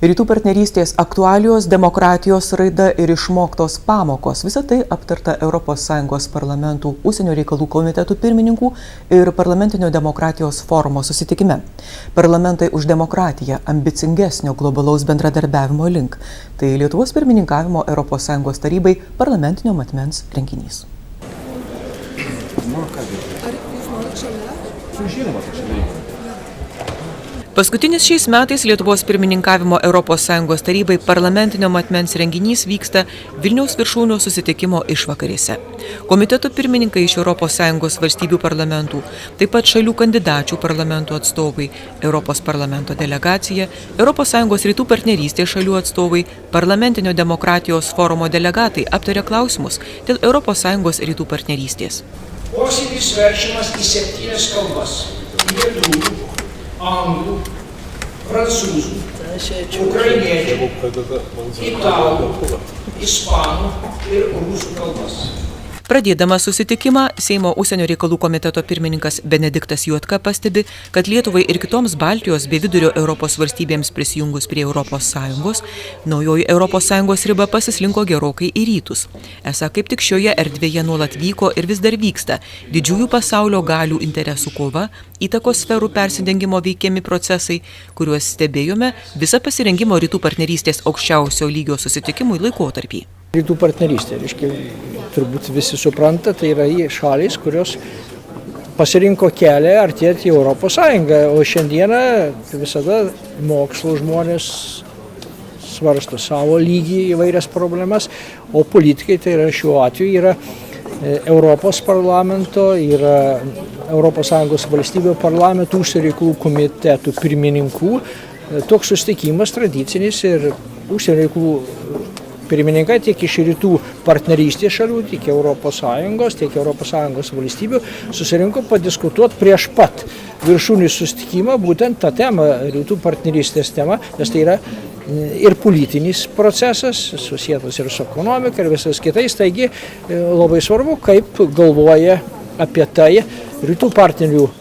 Rytų partnerystės aktualijos, demokratijos raida ir išmoktos pamokos. Visą tai aptarta ES parlamentų užsienio reikalų komitetų pirmininkų ir parlamentinio demokratijos forumo susitikime. Parlamentai už demokratiją ambicingesnio globalaus bendradarbiavimo link. Tai Lietuvos pirmininkavimo ES tarybai parlamentinio matmens renginys. Paskutinis šiais metais Lietuvos pirmininkavimo ES tarybai parlamentinio matmens renginys vyksta Vilniaus viršūnių susitikimo išvakarėse. Komiteto pirmininkai iš ES valstybių parlamentų, taip pat šalių kandidačių parlamentų atstovai, Europos parlamento delegacija, ES rytų partnerystės šalių atstovai, parlamentinio demokratijos forumo delegatai aptarė klausimus dėl ES rytų partnerystės. Posėdis verčiamas į 7 kalbas – lietuvių, anglų, prancūzų, ukrainiečių, italų, ispanų ir rusų kalbas. Pradėdamas susitikimą, Seimo užsienio reikalų komiteto pirmininkas Benediktas Juotka pastebi, kad Lietuvai ir kitoms Baltijos bei Vidurio Europos valstybėms prisijungus prie ES, naujoji ES riba pasislinko gerokai į rytus. Esą kaip tik šioje erdvėje nuolat vyko ir vis dar vyksta didžiųjų pasaulio galių interesų kova, įtakos sferų persidengimo veikiami procesai, kuriuos stebėjome visą pasirengimo rytų partnerystės aukščiausio lygio susitikimui laikotarpį. Rytų partnerystė, reiškia, turbūt visi supranta, tai yra šalys, kurios pasirinko kelią artėti į ES, o šiandieną visada mokslo žmonės svarsto savo lygį įvairias problemas, o politikai, tai yra šiuo atveju, yra Europos parlamento, yra ES valstybių parlamentų, užsienio reikalų komitetų pirmininkų. Toks susitikimas tradicinis ir užsienio reikalų pirmininkai tiek iš rytų partnerystės šalių, tiek ES, tiek ES valstybių susirinko padiskutuoti prieš pat viršūnių susitikimą, būtent tą temą, rytų partnerystės temą, nes tai yra ir politinis procesas, susietas ir su ekonomika ir visais kitais, taigi labai svarbu, kaip galvoja apie tai rytų partnerių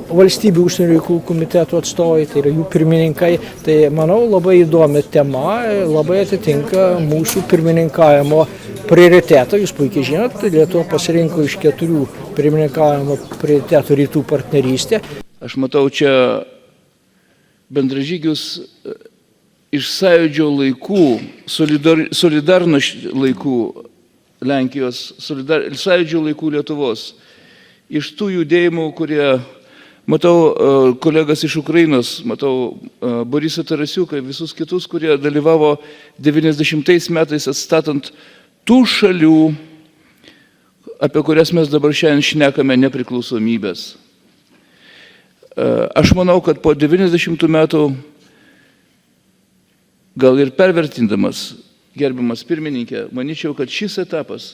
valstybių užsienio reikalų komitetų atstovai, tai yra jų pirmininkai. Tai, manau, labai įdomi tema, labai atitinka mūsų pirmininkavimo prioritetą. Jūs puikiai žinot, Lietuva pasirinko iš 4 pirmininkavimo prioritetų rytų partnerystę. Aš matau čia bendražygius iš Sąjūdžio laikų, Solidarność laikų Lenkijos, Sąjūdžio laikų Lietuvos. Iš tų judėjimų, kurie matau kolegas iš Ukrainos, matau Borisą Tarasiuką, visus kitus, kurie dalyvavo 90 metais atstatant tų šalių, apie kurias mes dabar šiandien šnekame, nepriklausomybės. Aš manau, kad po 90 metų, gal ir pervertindamas, gerbiamas pirmininkė, manyčiau, kad šis etapas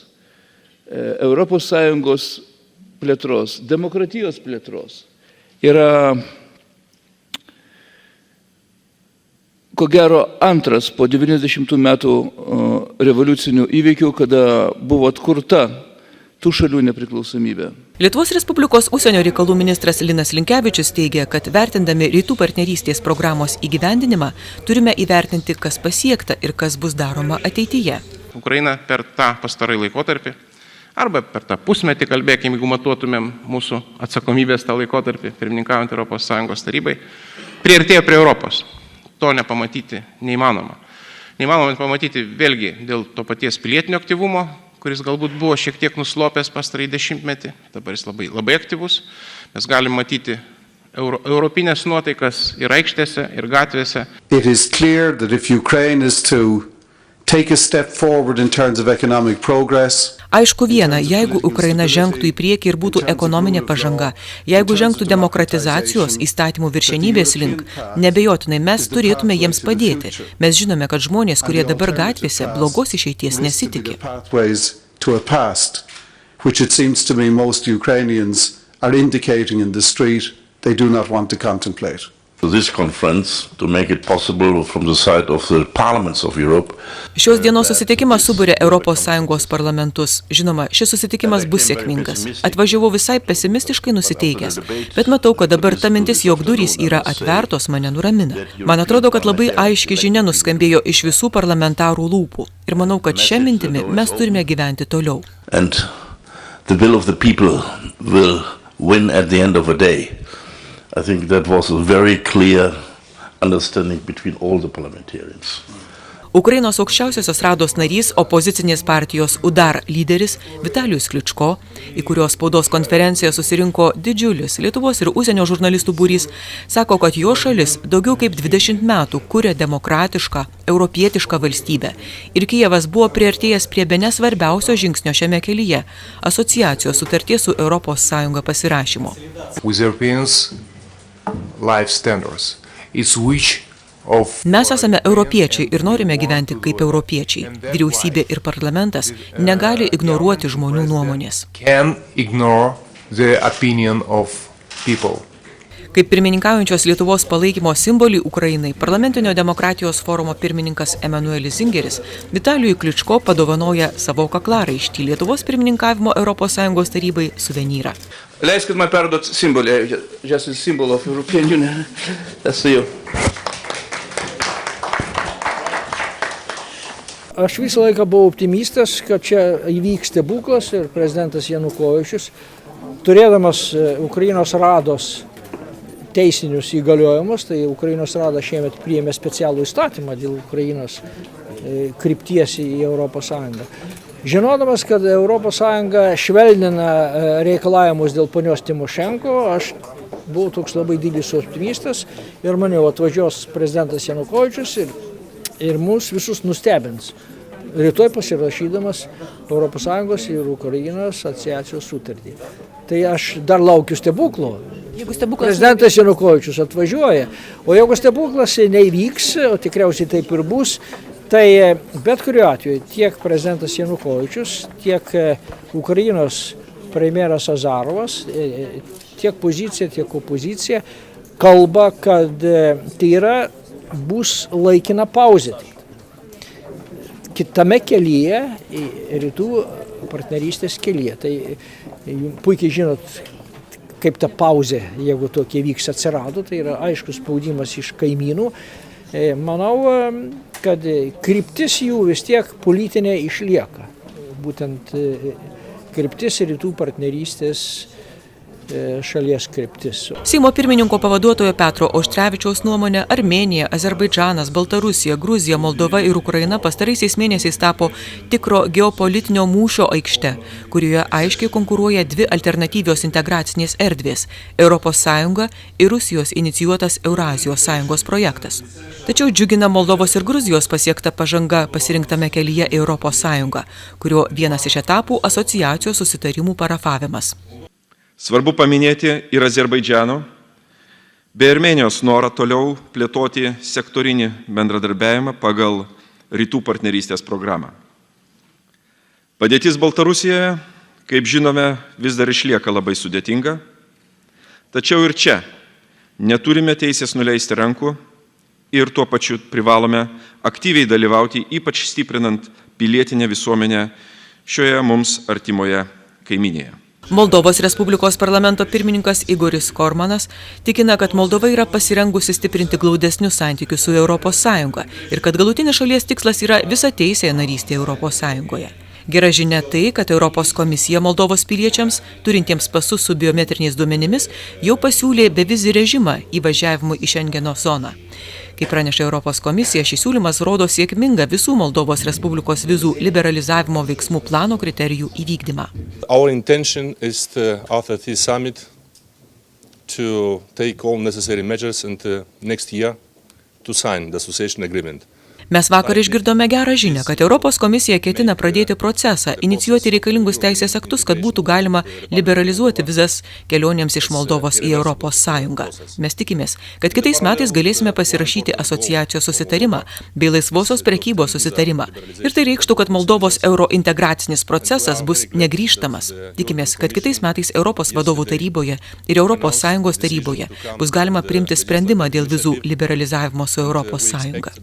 ES plėtros, demokratijos plėtros, yra, ko gero, antras po 90 metų revoliucinių įvykių, kada buvo atkurta tų šalių nepriklausomybė. Lietuvos Respublikos užsienio reikalų ministras Linas Linkevičius teigia, kad vertindami rytų partnerystės programos įgyvendinimą, turime įvertinti, kas pasiekta ir kas bus daroma ateityje. Ukraina per tą pastarąjį laikotarpį arba per tą pusmetį, kalbėkime, jeigu matuotumėm mūsų atsakomybės tą laikotarpį, pirmininkaujant ES tarybai, priartėjo prie Europos. To nepamatyti neįmanoma. Neįmanoma pamatyti vėlgi dėl to paties pilietinio aktyvumo, kuris galbūt buvo šiek tiek nuslopęs pastarąjį 10-metį, dabar jis labai aktyvus. Mes galim matyti europinės nuotaikas ir aikštėse, ir gatvėse. It is clear that if Ukraine is to take a step forward in terms of economic progress. Aišku viena, jeigu Ukraina žengtų į priekį ir būtų ekonominė pažanga, jeigu žengtų demokratizacijos įstatymų viršenybės link, nebejotinai mes turėtume jiems padėti. Mes žinome, kad žmonės, kurie dabar gatvėse, blogos išeities nesitiki. Which it seems to me most Ukrainians are indicating in the street they do not want to contemplate. This conference, to make it possible from the side of the parliaments of Europe. Šios dienos susitikimas suburė ES parlamentus. Žinoma, šis susitikimas bus sėkmingas. Atvažiavau visai pesimistiškai nusiteikęs, bet matau, kad dabar ta mintis, jog durys yra atvertos, mane nuramina. Man atrodo, kad labai aiški žinia nuskambėjo iš visų parlamentarų lūpų. Ir manau, kad šią mintimį mes turime gyventi toliau. And the will of the people will win at the end of the day. I think that was a very clear understanding between all the parliamentarians. Ukrainos aukščiausiosios rados narys, opozicinės partijos UDAR lyderis Vitalijus Kličko, į kurios spaudos konferenciją susirinko didžiulis Lietuvos ir užsienio žurnalistų būrys, sako, kad jo šalis daugiau kaip 20 metų kuria demokratišką, europietišką valstybę. Ir Kijevas buvo priartėjęs prie bene svarbiausio žingsnio šiame kelyje – asociacijos sutarties su ES pasirašymo. With Europeans' life standards, it's which Mes esame europiečiai ir norime gyventi kaip europiečiai. Vyriausybė ir parlamentas negali ignoruoti žmonių nuomonės. Kaip pirmininkaujančios Lietuvos palaikymo simbolį Ukrainai, parlamentinio demokratijos forumo pirmininkas Emanuelis Zingeris Vitalijui Kličko padovanoja savo kaklaraištį Lietuvos pirmininkavimo ES tarybai suvenyrą. Leiskit man perduoti simbolį, just a symbol of European Union. That's you. Aš visą laiką buvau optimistas, kad čia įvyks stebuklas ir prezidentas Janukovičius, turėdamas Ukrainos rados teisinius įgaliojimus, tai Ukrainos rada šiemet priėmė specialų įstatymą dėl Ukrainos krypties į ES. Žinodamas, kad ES švelnina reikalavimus dėl ponios Timošenko, aš buvau toks labai didelis optimistas ir maniau, atvažiuos prezidentas Janukovičius ir mus visus nustebins. Rytoj pasirašydamas ES ir Ukrainos asociacijos sutartį. Tai aš dar laukiu stebuklo. Prezidentas Janukovičius atvažiuoja, o jeigu stebuklas neįvyks, o tikriausiai taip ir bus, tai bet kuriuo atveju tiek prezidentas Janukovičius, tiek Ukrainos premjeras Azarovas, tiek pozicija, tiek opozicija kalba, kad tai bus laikina pauzė. Kitame kelyje, rytų partnerystės kelyje. Tai puikiai žinot, kaip ta pauzė, jeigu tokie vyks, atsirado, tai yra aiškus spaudimas iš kaimynų. Manau, kad kryptis jų vis tiek politinė išlieka. Būtent kryptis rytų partnerystės šalies kryptis. Seimo pirmininko pavaduotojo Petro Oštrevičiaus nuomonė, Armėnija, Azerbaidžanas, Baltarusija, Gruzija, Moldova ir Ukraina pastaraisiais mėnesiais tapo tikro geopolitinio mūšio aikšte, kurioje aiškiai konkuruoja dvi alternatyvios integracinės erdvės – ES ir Rusijos inicijuotas Eurazijos sąjungos projektas. Tačiau džiugina Moldovos ir Gruzijos pasiekta pažanga pasirinktame kelyje į ES, kurio vienas iš etapų – asociacijos susitarimų parafavimas. Svarbu paminėti ir Azerbaidžano bei Armėnijos norą toliau plėtoti sektorinį bendradarbiavimą pagal rytų partnerystės programą. Padėtis Baltarusijoje, kaip žinome, vis dar išlieka labai sudėtinga, tačiau ir čia neturime teisės nuleisti rankų ir tuo pačiu privalome aktyviai dalyvauti, ypač stiprinant pilietinę visuomenę šioje mums artimoje kaimynėje. Moldovos Respublikos parlamento pirmininkas Igoris Kormanas tikina, kad Moldova yra pasirengusi stiprinti glaudesnius santykius su ES ir kad galutinis šalies tikslas yra visateisė narystė ES. Gera žinia tai, kad Europos komisija Moldovos piliečiams, turintiems pasus su biometriniais duomenimis, jau pasiūlė bevizį režimą įvažiavimui į Šengeno zoną. Kaip praneša Europos komisija, šis siūlymas rodo sėkmingą visų Moldovos Respublikos vizų liberalizavimo veiksmų plano kriterijų įvykdymą. Our intention is after this summit to take all necessary measures and next year to sign the association agreement. Mes vakar išgirdome gerą žinią, kad Europos komisija ketina pradėti procesą, inicijuoti reikalingus teisės aktus, kad būtų galima liberalizuoti vizas kelionėms iš Moldovos į Europos Sąjungą. Mes tikimės, kad kitais metais galėsime pasirašyti asociacijos susitarimą bei laisvosios prekybos susitarimą. Ir tai reikštų, kad Moldovos eurointegracinis procesas bus negrįžtamas. Tikimės, kad kitais metais Europos vadovų taryboje ir Europos Sąjungos taryboje bus galima priimti sprendimą dėl vizų liberalizavimo su Europos Sąjunga.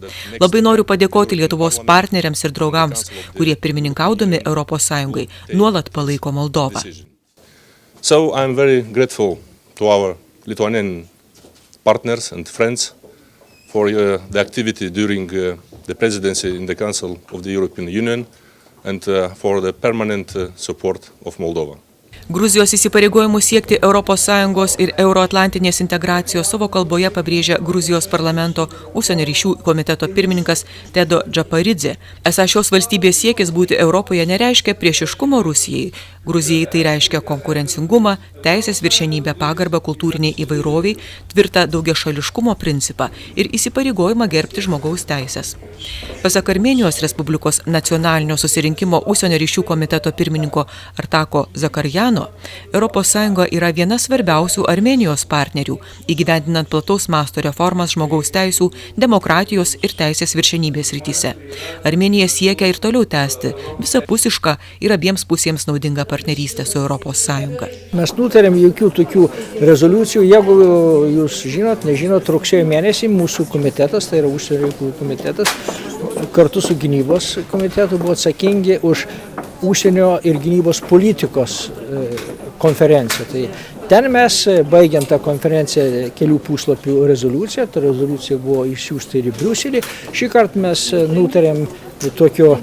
Labai noriu padėkoti Lietuvos partneriams ir draugams, kurie pirmininkaudami Europos Sąjungai nuolat palaiko Moldovą. So I'm very grateful to our Lithuanian partners and friends for the activity during the presidency in the Council of the European Union and for the permanent support of Moldova. Gruzijos įsipareigojimų siekti ES ir euroatlantinės integracijos savo kalboje pabrėžia Gruzijos parlamento užsienio ryšių komiteto pirmininkas Tedo Džaparidze. Esą šios valstybės siekis būti Europoje nereiškia priešiškumo Rusijai. Gruzijai tai reiškia konkurencingumą, teisės viršenybę, pagarbą kultūriniai įvairoviai, tvirtą daugiašališkumo principą ir įsipareigojimą gerbti žmogaus teisės. Pasak Armėnijos Respublikos nacionalinio susirinkimo užsienio ryšių komiteto pirmininko Artako Zakarjano, ES yra viena svarbiausių Armėnijos partnerių, įgyvendinant plataus masto reformas žmogaus teisų, demokratijos ir teisės viršenybės rytise. Armėnija siekia ir toliau tęsti visapusišką ir abiems pusėms naudingą partnerystę su ES. Mes nutarėm jokių tokių rezoliucijų. Jeigu jūs žinot, nežinot, rugsėjo mėnesį mūsų komitetas, tai yra užsienio reikalų komitetas, kartu su gynybos komitetu buvo atsakingi už užsienio ir gynybos politikos konferenciją. Tai ten mes, baigiant tą konferenciją, kelių puslapių rezoliuciją, ta rezoliucija buvo išsiųsta ir į Briuselį. Šį kartą mes nutarėm tokio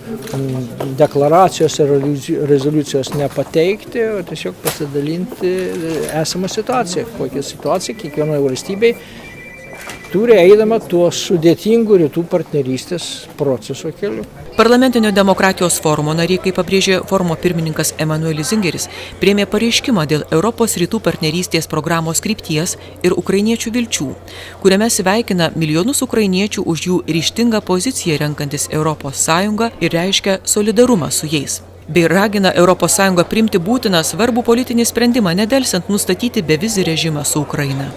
deklaracijos ir rezoliucijos nepateikti, o tiesiog pasidalinti esamą situaciją. Kokią situaciją kiekvienoje valstybėje turi eidama tuo sudėtingu rytų partnerystės proceso keliu. Parlamentinio demokratijos forumo nariai, kaip pabrėžė forumo pirmininkas Emanuelis Zingeris, priėmė pareiškimą dėl Europos rytų partnerystės programos krypties ir ukrainiečių vilčių, kuriame sveikina milijonus ukrainiečių už jų ryžtingą poziciją renkantis Europos Sąjungą ir reiškia solidarumą su jais. Bei ragina Europos Sąjungą priimti būtiną svarbų politinį sprendimą, nedelsiant nustatyti bevizį režimą su Ukraina.